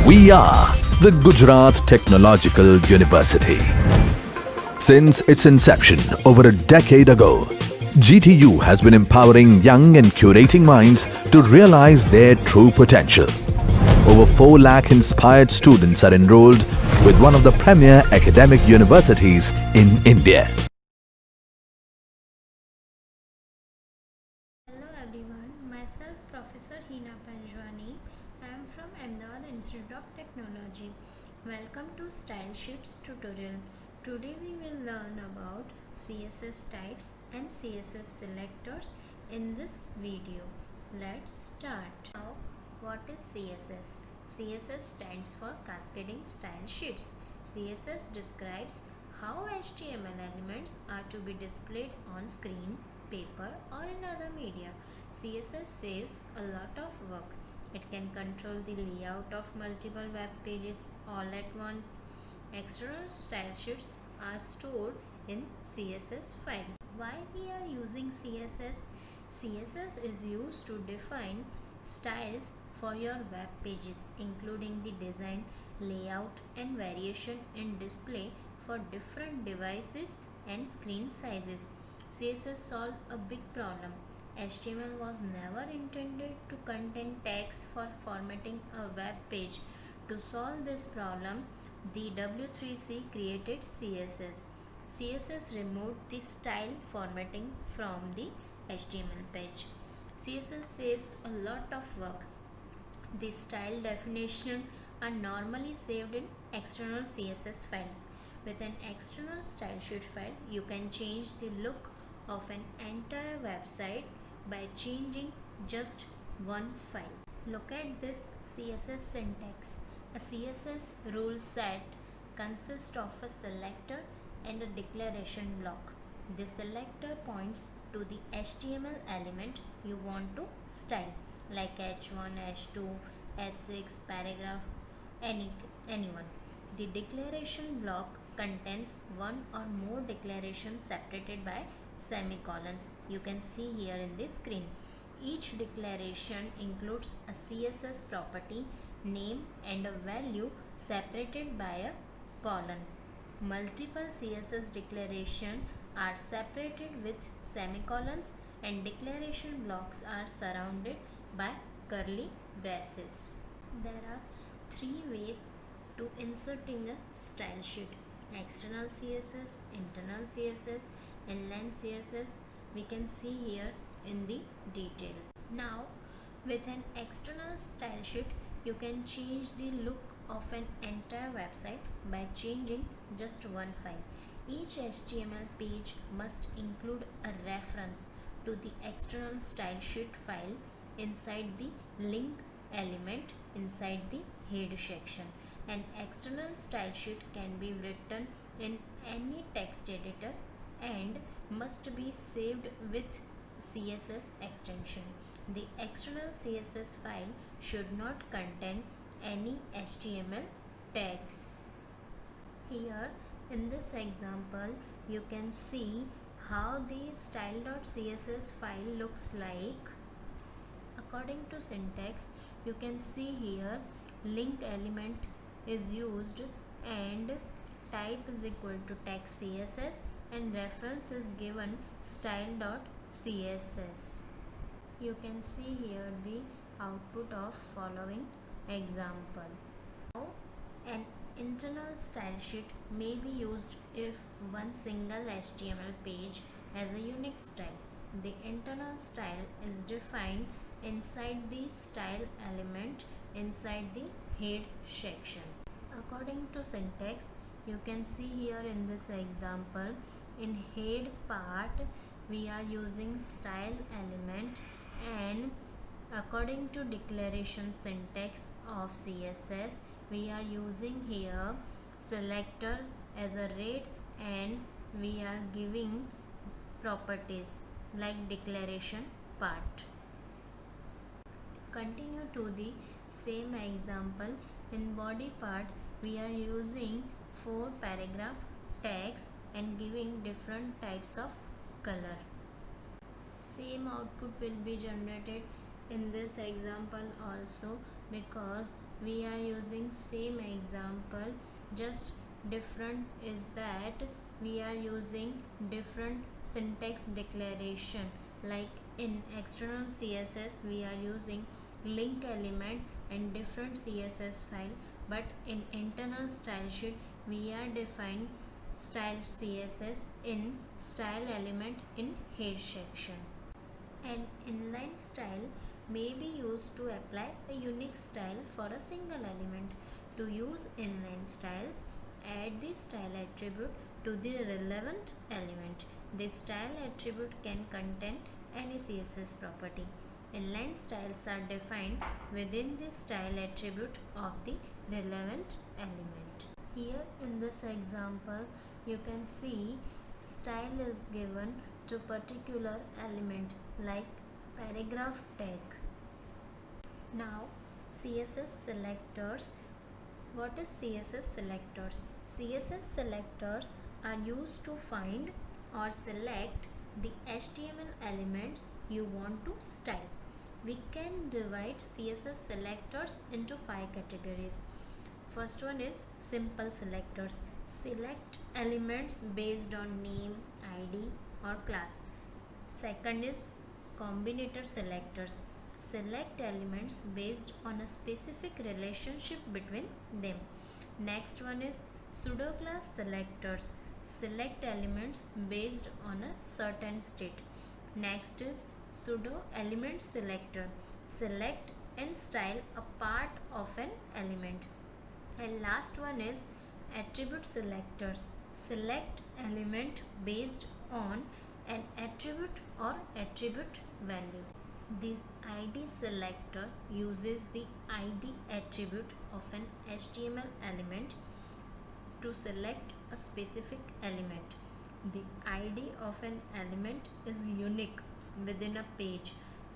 We are the Gujarat Technological University. Since its inception over a decade ago, GTU has been empowering young and curating minds to realize their true potential. Over 4 lakh inspired students are enrolled with one of the premier academic universities in India. Hello everyone, myself Professor Hina Panjwani. I am from Ahmedabad Institute of Technology. Welcome to Style Sheets tutorial. Today we will learn about CSS types and CSS selectors in this video. Let's start. Now, what is CSS? CSS stands for Cascading Style Sheets. CSS describes how HTML elements are to be displayed on screen, paper or in other media. CSS saves a lot of work. It can control the layout of multiple web pages all at once. External style sheets are stored in CSS files. Why we are using CSS? CSS is used to define styles for your web pages, including the design, layout and variation in display for different devices and screen sizes. CSS solved a big problem. HTML was never intended to contain text for formatting a web page. To solve this problem, the W3C created CSS. CSS removed the style formatting from the HTML page. CSS saves a lot of work. The style definition are normally saved in external CSS files. With an external style sheet file, you can change the look of an entire website by changing just one file. Look at this CSS syntax. A CSS rule set consists of a selector and a declaration block. The selector points to the HTML element you want to style, like H1, H2, H6, paragraph, anyone. The declaration block contains one or more declarations separated by semicolons. You can see here in the screen. Each declaration includes a CSS property, name and a value separated by a colon. Multiple CSS declarations are separated with semicolons and declaration blocks are surrounded by curly braces. There are 3 ways to inserting a style sheet: external CSS, internal CSS, inline CSS. We can see here in the detail. Now, with an external style sheet, you can change the look of an entire website by changing just one file. Each HTML page must include a reference to the external style sheet file inside the link element inside the head section. An external style sheet can be written in any text editor and must be saved with CSS extension. The external CSS file should not contain any HTML tags. Here in this example, you can see how the style.css file looks like. According to syntax, you can see here link element is used and type is equal to text CSS and reference is given style.css. You can see here the output of following example. Now, an internal style sheet may be used if one single HTML page has a unique style. The internal style is defined inside the style element inside the head section. According to syntax, you can see here in this example, in head part we are using style element, and according to declaration syntax of CSS, we are using here selector as a red and we are giving properties like declaration part. Continue to the same example. In body part, we are using 4 paragraph tags and giving different types of color. Same output will be generated in this example also. because we are using same example, just different is that we are using different syntax declaration. Like in external CSS we are using link element and different CSS file, but in internal style sheet we are define style CSS in style element in head section. An inline style may be used to apply a unique style for a single element. To use inline styles, add the style attribute to the relevant element. The style attribute can contain any CSS property. Inline styles are defined within the style attribute of the relevant element. Here in this example, you can see style is given to particular element like paragraph tag. Now CSS selectors. What is CSS selectors? CSS selectors are used to find or select the HTML elements you want to style. We can divide CSS selectors into 5 categories. First one is simple selectors. Select elements based on name, ID or class. Second is combinator selectors. Select elements based on a specific relationship between them. Next one is pseudo class selectors. Select elements based on a certain state. Next is pseudo element selector. Select and style a part of an element. And last one is attribute selectors. Select element based on an attribute or attribute value. This ID selector uses the ID attribute of an HTML element to select a specific element. The ID of an element is unique within a page,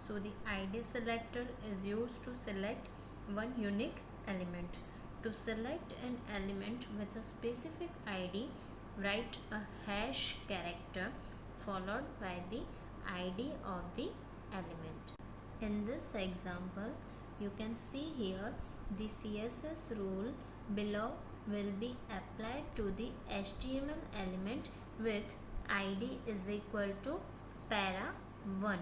so the ID selector is used to select one unique element. To select an element with a specific ID, write a hash character followed by the ID of the element. In this example, you can see here the CSS rule below will be applied to the HTML element with ID is equal to para1.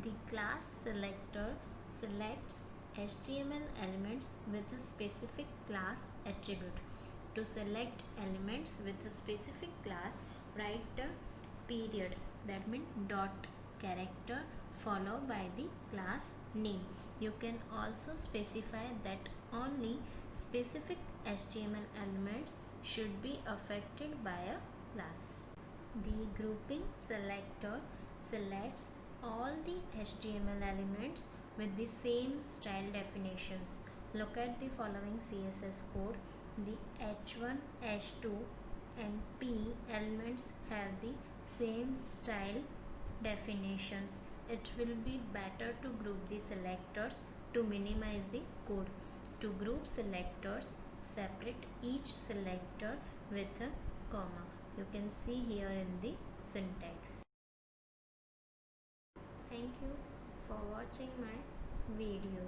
The class selector selects HTML elements with a specific class attribute. To select elements with a specific class, write a period, that means dot character followed by the class name. You can also specify that only specific HTML elements should be affected by a class. The grouping selector selects all the HTML elements with the same style definitions. Look at the following CSS code. The H1, H2 and P elements have the same style definitions. It will be better to group the selectors to minimize the code. To group selectors, separate each selector with a comma. You can see here in the syntax. Thank you for watching my video.